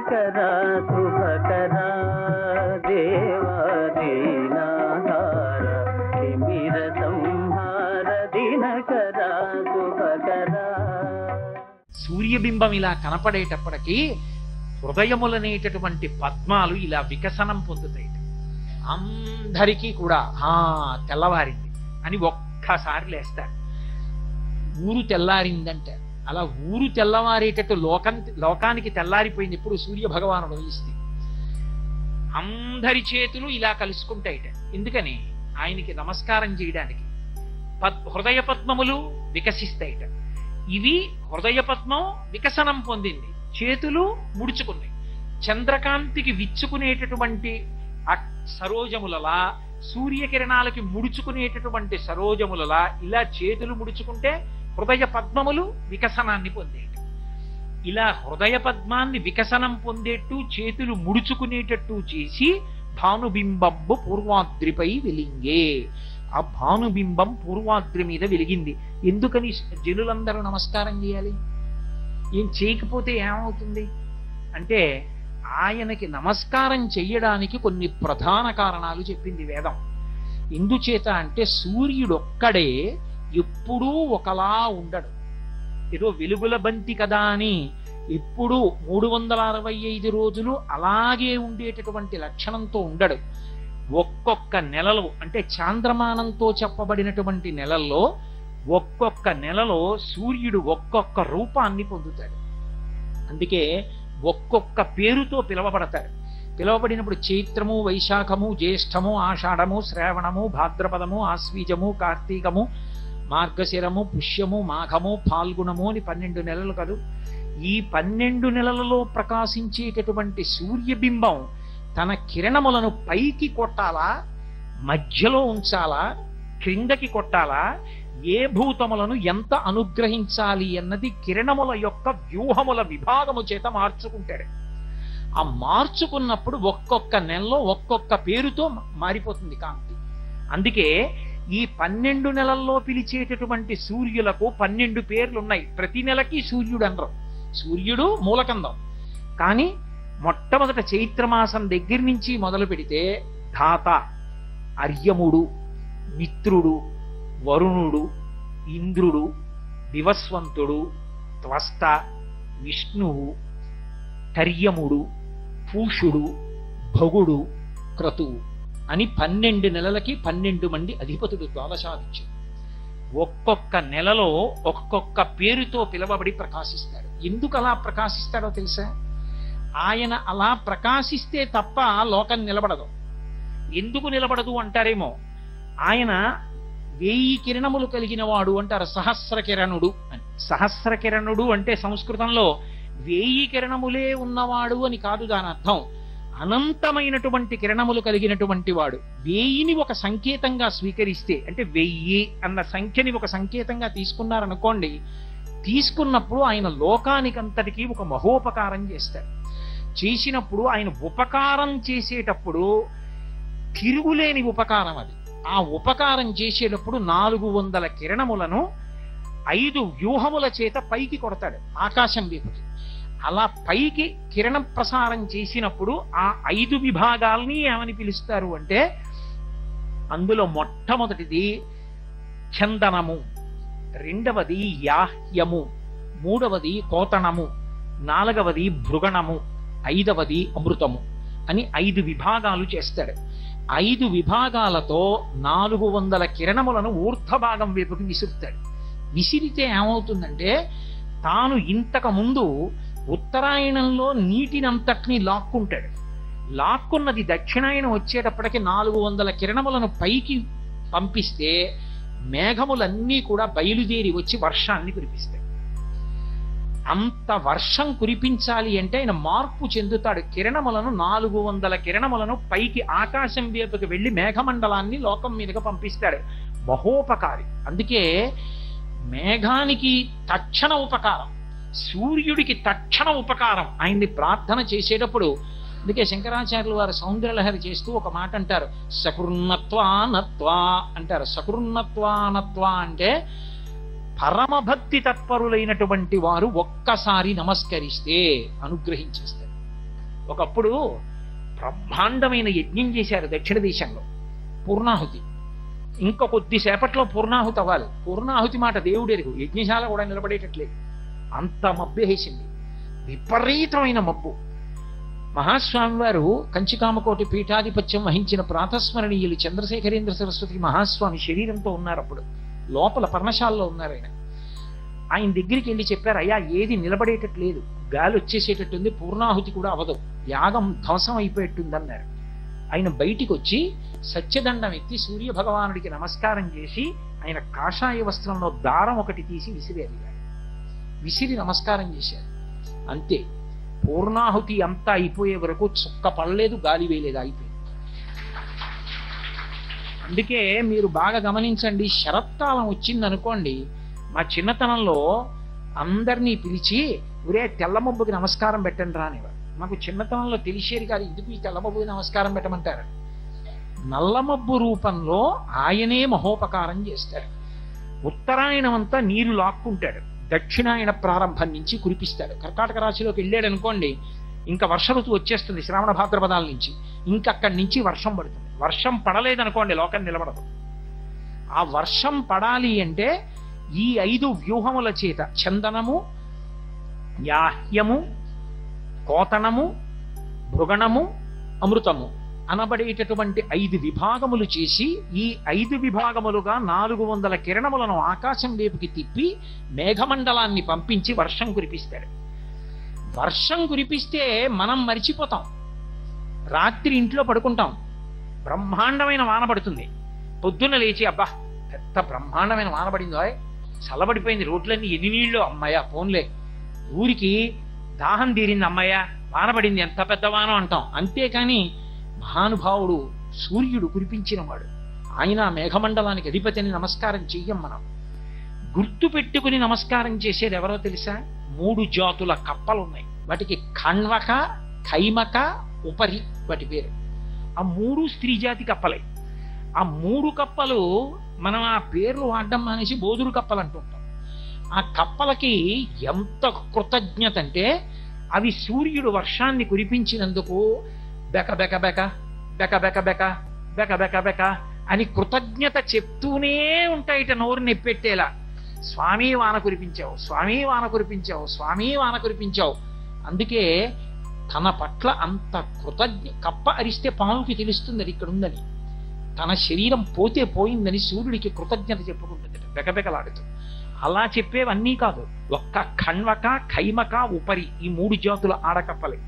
కరా శుభకరా దేవా దీనాధార తిమిర సంహార దినకరా శుభకరా. సూర్యబింబం ఇలా కనపడేటప్పటికీ హృదయములనేటటువంటి పద్మాలు ఇలా వికసనం పొందుతాయి. అందరికీ కూడా తెల్లవారింది అని ఒక్కసారి లేస్తారు. ఊరు తెల్లారిందంటే అలా ఊరు తెల్లవారేటట్టు లోకానికి తెల్లారిపోయింది ఎప్పుడు సూర్య భగవానుడు ఇస్తే. అందరి చేతులు ఇలా కలుసుకుంటాయిట. ఎందుకని? ఆయనకి నమస్కారం చేయడానికి. హృదయ పద్మములు వికసిస్తాయిట. ఇవి హృదయ పద్మం వికసనం పొందింది, చేతులు ముడుచుకున్నాయి. చంద్రకాంతికి విచ్చుకునేటటువంటి సరోజములలా, సూర్యకిరణాలకి ముడుచుకునేటటువంటి సరోజములలా ఇలా చేతులు ముడుచుకుంటే హృదయ పద్మములు వికసనాన్ని పొందేట. ఇలా హృదయ పద్మాన్ని వికసనం పొందేట్టు చేతులు ముడుచుకునేటట్టు చేసి భానుబింబంబు పూర్వాద్రిపై వెలింగే. ఆ భానుబింబం పూర్వాద్రి మీద వెలిగింది. ఎందుకని జనులందరూ నమస్కారం చేయాలి? ఏం చేయకపోతే ఏమవుతుంది అంటే, ఆయనకి నమస్కారం చెయ్యడానికి కొన్ని ప్రధాన కారణాలు చెప్పింది వేదం. ఎందుచేత అంటే సూర్యుడొక్కడే ఎప్పుడూ ఒకలా ఉండడు. ఏదో వెలుగుల బంతి కదా అని ఎప్పుడూ 365 రోజులు అలాగే ఉండేటటువంటి లక్షణంతో ఉండడు. ఒక్కొక్క నెలలో అంటే చాంద్రమానంతో చెప్పబడినటువంటి నెలల్లో ఒక్కొక్క నెలలో సూర్యుడు ఒక్కొక్క రూపాన్ని పొందుతాడు. అందుకే ఒక్కొక్క పేరుతో పిలవబడతాడు. పిలవబడినప్పుడు చైత్రము, వైశాఖము, జ్యేష్ఠము, ఆషాఢము, శ్రావణము, భాద్రపదము, ఆశ్వీజము, కార్తీకము, మార్గశిరము, పుష్యము, మాఘము, ఫాల్గుణము అని 12 నెలలు కదూ. ఈ 12 నెలలలో ప్రకాశించేటటువంటి సూర్యబింబం తన కిరణములను పైకి కొట్టాలా, మధ్యలో ఉంచాలా, క్రిందకి కొట్టాలా, ఏ భూతములను ఎంత అనుగ్రహించాలి అన్నది కిరణముల యొక్క వ్యూహముల విభాగము చేత మార్చుకుంటాడు. ఆ మార్చుకున్నప్పుడు ఒక్కొక్క నెలలో ఒక్కొక్క పేరుతో మారిపోతుంది కాంతి. అందుకే ఈ 12 నెలల్లో పిలిచేటటువంటి సూర్యులకు 12 పేర్లున్నాయి. ప్రతి నెలకి సూర్యుడు అనరు. సూర్యుడు మూలకందం. కానీ మొట్టమొదట చైత్రమాసం దగ్గర నుంచి మొదలు పెడితే ధాత, అర్యముడు, మిత్రుడు, వరుణుడు, ఇంద్రుడు, వివస్వంతుడు, త్వష్ట, విష్ణువు, కర్యముడు, పూషుడు, భగుడు, క్రతువు అని 12 నెలలకి 12 మంది అధిపతుడు ద్వాదశాదిత్యుడు. ఒక్కొక్క నెలలో ఒక్కొక్క పేరుతో పిలవబడి ప్రకాశిస్తాడు. ఎందుకు అలా ప్రకాశిస్తాడో తెలుసా? ఆయన అలా ప్రకాశిస్తే తప్ప లోకం నిలబడదు. ఎందుకు నిలబడదు అంటారేమో. ఆయన 1000 కిరణములు కలిగిన వాడు అంటారు, సహస్ర కిరణుడు అని. సహస్ర కిరణుడు అంటే సంస్కృతంలో 1000 కిరణములే ఉన్నవాడు అని కాదు దాని అర్థం. అనంతమైనటువంటి కిరణములు కలిగినటువంటి వాడు. 1000ని ఒక సంకేతంగా స్వీకరిస్తే, అంటే 1000 అన్న సంఖ్యని ఒక సంకేతంగా తీసుకున్నారనుకోండి, తీసుకున్నప్పుడు ఆయన లోకానికంతటికీ ఒక మహోపకారం చేస్తాడు. చేసినప్పుడు ఆయన ఉపకారం చేసేటప్పుడు తిరుగులేని ఉపకారం అది. ఆ ఉపకారం చేసేటప్పుడు 400 కిరణములను 5 వ్యూహముల చేత పైకి కొడతాడు, ఆకాశం వైపుకి. అలా పైకి కిరణ ప్రసారం చేసినప్పుడు ఆ 5 విభాగాల్ని ఏమని పిలుస్తారు అంటే, అందులో మొట్టమొదటిది చందనము, రెండవది యాహ్యము, మూడవది కోతణము, నాలుగవది భృగణము, 5వది అమృతము అని 5 విభాగాలు చేస్తాడు. 5 విభాగాలతో 400 కిరణములను ఊర్ధ్వభాగం వైపుకి విసురుతాడు. విసిరితే ఏమవుతుందంటే, తాను ఇంతకు ముందు ఉత్తరాయణంలో నీటినంతటినీ లాక్కుంటాడు. లాక్కున్నది దక్షిణాయనం వచ్చేటప్పటికి 400 కిరణములను పైకి పంపిస్తే మేఘములన్నీ కూడా బయలుదేరి వచ్చి వర్షాన్ని కురిపిస్తాయి. అంత వర్షం కురిపించాలి అంటే ఆయన మార్పు చెందుతాడు. కిరణములను 400 కిరణములను పైకి ఆకాశం వైపుకి వెళ్ళి మేఘమండలాన్ని లోకం మీదుగా పంపిస్తాడు. మహోపకారి. అందుకే మేఘానికి తక్షణ ఉపకారం, సూర్యుడికి తక్షణ ఉపకారం. ఆయన్ని ప్రార్థన చేసేటప్పుడు అందుకే శంకరాచార్యులు వారు సౌందర్యలహరి చేస్తూ ఒక మాట అంటారు, సకృన్నత్వానత్వా అంటారు. సకృన్నత్వానత్వా అంటే పరమభక్తి తత్పరులైనటువంటి వారు ఒక్కసారి నమస్కరిస్తే అనుగ్రహించేస్తారు. ఒకప్పుడు బ్రహ్మాండమైన యజ్ఞం చేశారు దక్షిణ దేశంలో, పూర్ణాహుతి. ఇంకా కొద్దిసేపట్లో పూర్ణాహుతి అవ్వాలి. పూర్ణాహుతి మాట దేవుడెరుగు, యజ్ఞశాల కూడా నిలబడేటట్లేదు, అంత మబ్బేసింది, విపరీతమైన మబ్బు. మహాస్వామి వారు కంచికామకోటి పీఠాధిపత్యం వహించిన ప్రాతస్మరణీయులు చంద్రశేఖరేంద్ర సరస్వతి మహాస్వామి శరీరంతో ఉన్నారు. అప్పుడు లోపల పర్ణశాలలో ఉన్నారు ఆయన. ఆయన దగ్గరికి వెళ్ళి చెప్పారు, అయ్యా ఏది నిలబడేటట్లేదు, గాలి వచ్చేసేటట్టుంది, పూర్ణాహుతి కూడా అవదు, యాగం ధ్వంసం అయిపోయేట్టుంది అన్నారు. ఆయన బయటికి వచ్చి సత్యదండం ఎత్తి సూర్య భగవానుడికి నమస్కారం చేసి ఆయన కాషాయ వస్త్రంలో దారం ఒకటి తీసి విసిరేది, విసిరి నమస్కారం చేశారు. అంతే, పూర్ణాహుతి అంతా అయిపోయే వరకు చుక్క పడలేదు, గాలి వేయలేదు, అయిపోయింది. అందుకే మీరు బాగా గమనించండి, శరత్కాలం వచ్చిందనుకోండి, మా చిన్నతనంలో అందరినీ పిలిచి ఒరే తెల్లమబ్బుకి నమస్కారం పెట్టండి రానివారు. మాకు చిన్నతనంలో తెలిసేది కాదు, ఎందుకు ఈ తెల్లమబ్బుకి నమస్కారం పెట్టమంటారు. నల్లమబ్బు రూపంలో ఆయనే మహోపకారం చేస్తాడు. ఉత్తరాయణం అంతా నీరు లాక్కుంటాడు, దక్షిణాయన ప్రారంభం నుంచి కురిపిస్తాడు. కర్కాటక రాశిలోకి వెళ్ళాడు అనుకోండి, ఇంకా వర్ష ఋతువు వచ్చేస్తుంది శ్రావణ భాద్రపదాల నుంచి, ఇంకక్కడి నుంచి వర్షం పడుతుంది. వర్షం పడలేదనుకోండి లోకం నిలబడదు. ఆ వర్షం పడాలి అంటే ఈ 5 వ్యూహముల చేత, చందనము, యాహ్యము, కోతనము, భృగణము, అమృతము అనబడేటటువంటి 5 విభాగములు చేసి, ఈ 5 విభాగములుగా 400 కిరణములను ఆకాశం వైపుకి తిప్పి మేఘమండలాన్ని పంపించి వర్షం కురిపిస్తాడు. వర్షం కురిపిస్తే మనం మరిచిపోతాం, రాత్రి ఇంట్లో పడుకుంటాం, బ్రహ్మాండమైన వాన పడుతుంది. పొద్దున్న లేచి అబ్బా పెద్ద బ్రహ్మాండమైన వాన పడిందో, చల్లబడిపోయింది రోడ్లన్నీ, ఎన్ని నీళ్ళు, అమ్మయ్య పోన్లే, ఊరికి దాహం తీరింది, అమ్మయ్య వాన పడింది, ఎంత పెద్ద వానం అంటాం. అంతేకాని మహానుభావుడు సూర్యుడు కురిపించిన వాడు, ఆయన మేఘమండలానికి అధిపతిని నమస్కారం చెయ్యం. మనం గుర్తు పెట్టుకుని నమస్కారం చేసేది ఎవరో తెలుసా? 3 జాతుల కప్పలున్నాయి, వాటికి ఖణ్వక, ఖైమక, ఉపరి వాటి పేరు. ఆ 3 స్త్రీ జాతి కప్పలే. ఆ 3 కప్పలు మనం ఆ పేర్లు వాడడం మానేసి బోధురు కప్పలు అంటుంటాం. ఆ కప్పలకి ఎంత కృతజ్ఞత అంటే, అవి సూర్యుడు వర్షాన్ని కురిపించినందుకు బెక బెక బెక బెక బెక బెక బెక బెక బెక అని కృతజ్ఞత చెప్తూనే ఉంటాయిట, నోరు నెప్పెట్టేలా. స్వామి వాన కురిపించావు, స్వామి వాన కురిపించావు, స్వామి వాన కురిపించావు. అందుకే తన పట్ల అంత కప్ప అరిస్తే పాముకి తెలుస్తుంది అది ఇక్కడ ఉందని, తన శరీరం పోతే పోయిందని సూర్యుడికి కృతజ్ఞత చెప్పుకుంటుంది బెకబెకలాడుతూ. అలా చెప్పేవన్నీ కాదు, ఒక్క ఖణ్వక, ఖైమక, ఉపరి, ఈ 3 జాతుల ఆడకప్పలే.